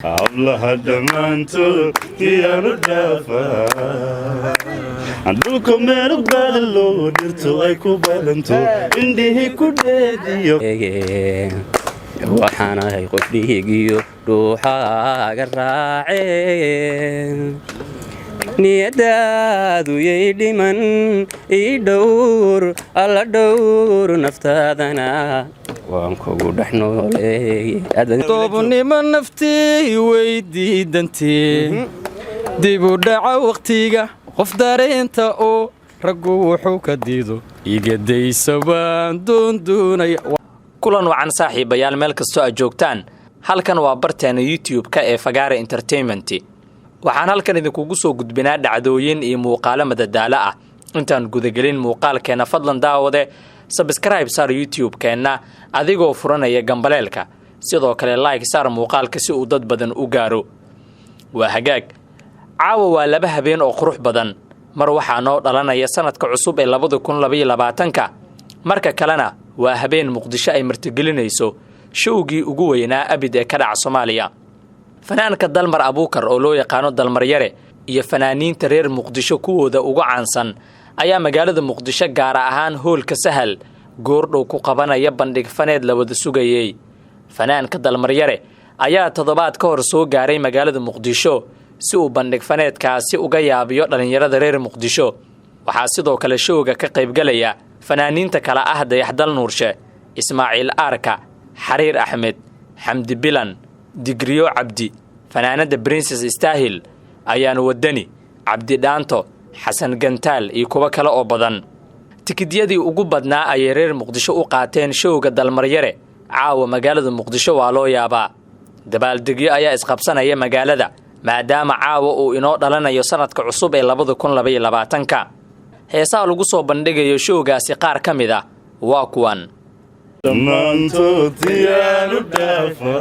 الله دمانتو ديانو دافا عندكم مالك بالو درتو ايكو بالنتو عندي كوديو waxaana hay qof dhiigiyo ruuxaaga raaceen niyadaadu yay dhiman ii dhowr alla dhowr naftaadana waan kugu dhex nooleeyay toobnimo naftii way diidantii dib u dhaca waqtiga qof dareenta oo raggu wuxuu ka diido iga daysa baan doondoonaya kulan wacan saaxiibayaal meel kastoo aad joogtaan halkan waa barteena YouTube-ka ee Fagaare Entertainment waxaan halkan idinkugu soo gudbinaa dhacdooyin iyo muuqaalo madadaalo ah intaan gudagelin muuqaalkeena fadlan daawade subscribe saar YouTube-keena adigoo furanaya gambaleelka sidoo kale like saar muuqaalka si uu dad badan u gaaro waa hagaag caawa waa laba habeen oo qurux badan mar waxaa noo dhalanaya sanadka cusub ee 2022 marka kalena waa habeen Muqdisho ay martigelinayso showgii ugu weynaa abid ee ka dhaca Soomaaliya fanaanka Dalmar Abuukar oo loo yaqaan Dalmar Yare iyo fanaaniinta reer Muqdisho kuwooda ugu caansan ayaa magaalada Muqdisho gaar ahaan hoolka Sahal goordhow ku qabanaya bandhig faneed la wada sugayay fanaanka Dalmar Yare ayaa toddobaad ka hor soo gaaray magaalada Muqdisho si uu bandhig faneedkaasi uga yaabiyo dhalinyarada reer Muqdisho waxaa sidoo kale showga ka qayb galaya fanaaniinta kala ah Dayaxdal Nuurshe Ismaaciil Arka Xariir Axmed Xamdi Bilan Digriyo Cabdi fanaanada Princess Istahil ayaan wadani Cabdi Dhaanto Xasan Gantaal iyo kuwa kale oo badan tikidyadii ugu badnaa ay reer Muqdisho u qaateen showga Dalmar Yare caawa magaalada Muqdisho waa loo yaabaa dabaaldegyo ayaa isqabsanaya magaalada maadaama caawa uu inoo dhalanayo sanadka cusub ee 2022 heesaa lagu soo bandhigayo showgaasi qaar ka mid ah waa kuwan دمانتو ديانو دافا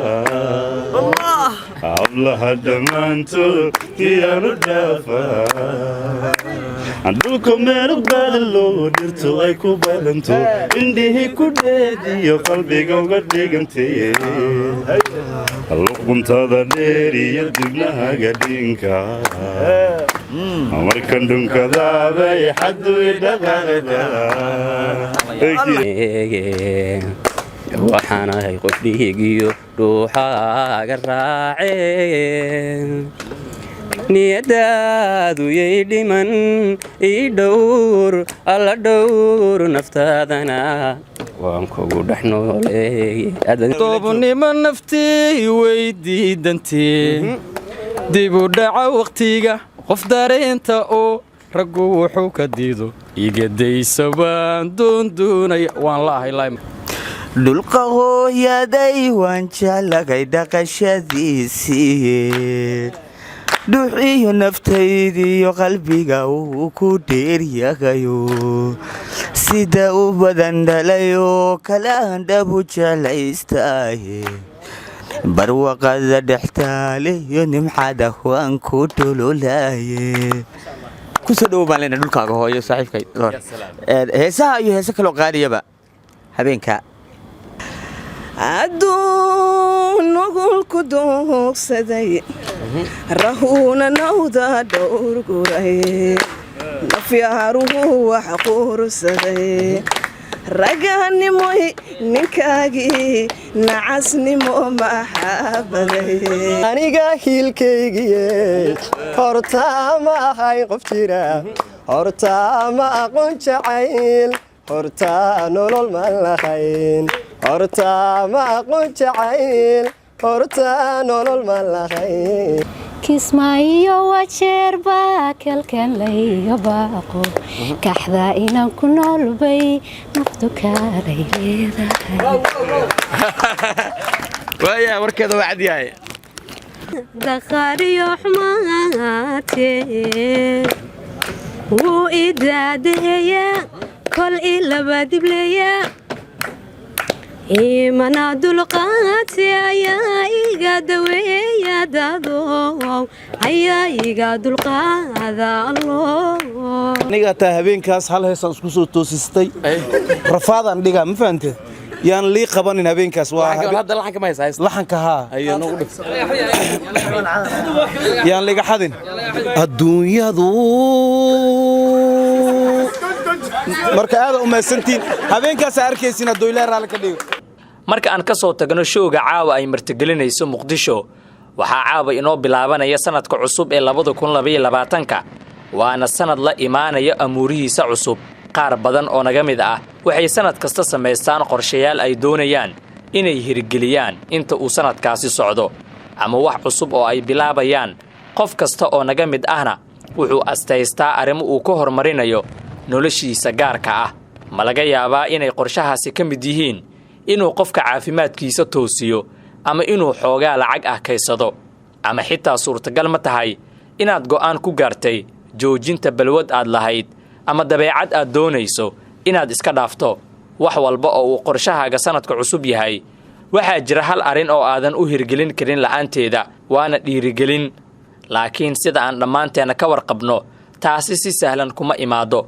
الله دمانتو ديانو دافا عندكم مالك بالو درتو ايكو بالنتو عندي كوديو قلبي قديقنتي اللقمت هذا ديري يدبناها قدينكا markan dunkadaabay xaddu idhaqaaqda waxaana hay qof dhiigiyo ruuxaaga raaceen niyadaadu yay dhiman ii dhowr alla dhowr naftaadana waan kugu dhex nooleeyay toobnimo naftii way diidantii dib u dhaca waqtiga qof dareenta oo raggu wuxuu ka diido iga daysa baan doondoonaya waan laahay dhulka hooyaday waan jeclagay dhaqashadiisii dhuuxiyo naftaydiyo qalbiga uu ku dheeryagayo sida u badan dhalayoo kalaan dhabu jeclaystaaye barwaqada dhextaale iyo nimcada waan ku dhululaaye kusoo dhowo baan leenahay dhulkaaga hooyo saaxiibkay heesaha iyo heese kaloo qaadiyaba habeenka adduun nugulku doogsaday rahuuna nawda dhowrguray nafyaaruhu wax quursaday raganimoy ninkaagii nacasnimo maxaabaday aniga hiilkaygiye hortaa ma ahay qof jira hortaa ma aqoon jacayl hortaa nolol ma lahayn hortaa ma aqoon jacayl hortaa nolol ma lahayn kismaayo wajeerba kalkan layga baaqo kaxda inaan ku noolbay naftu kaalay leedahay waaya warkeeda waa cad yahay daqaariyo xumaatee wuu idaadeeya kol ilaba dibleeya imana dulqaati ayaa iga daweeya dadow ayaa iga dulqaada aniga taa habeenkaas hal heesaan isku soo toosistay rafaadaan dhigaa ma fahamtay yaan lii qabanin habeenkaas waa hadda laxanka ma haysaa laxanka haa ayo nagu dhif yaan liga xadin adduunyadu marka aad u maasantiin habeenkaas arkaysin hadduu ilaahay raali ka dhigo marka aan ka soo tagno showga caawa ay martigelinayso muqdisho waxaa caawa inoo bilaabanaya sanadka cusub ee 2022 waana sanad la imaanaya amuurihiisa cusub qaar badan oo naga mid ah waxay sanad kasta samaystaan qorshayaal ay doonayaan inay hirgeliyaan inta uu sanadkaasi socdo ama wax cusub oo ay bilaabayaan qof kasta oo naga mid ahna wuxuu astaystaa arrimo uu ka hormarinayo noloshiisa gaarka ah ma laga yaabaa inay qorshahaasi ka mid yihiin inuu qofka caafimaadkiisa toosiyo ama inuu xoogaa lacag ah kaysado ama xitaa suurtagal ma tahay inaad go'aan ku gaartay joojinta balwad aad lahayd ama dabeecad aad doonayso inaad iska dhaafto wax walba oo uu qorshahaaga sanadka cusub yahay waxaa jira hal arrin oo aadan u hirgelin karin la'aanteeda waana dhiirigelin laakiin sida aan dhammaanteena ka warqabno taasi si sahlan kuma imaado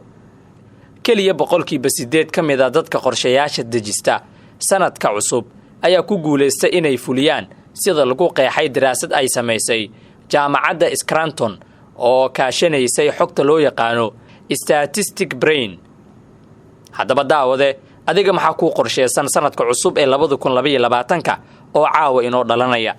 keliya 8% ka mid a dadka qorshayaasha dejista sanadka cusub ayaa ku guulaystay inay fuliyaan sida lagu qeexay daraasad ay samaysay jaamacadda Scranton oo kaashanaysay xogta loo yaqaano statistic brain haddaba daawade adiga maxaa ku qorsheysan sanadka cusub ee 2022 oo caawa inoo dhalanaya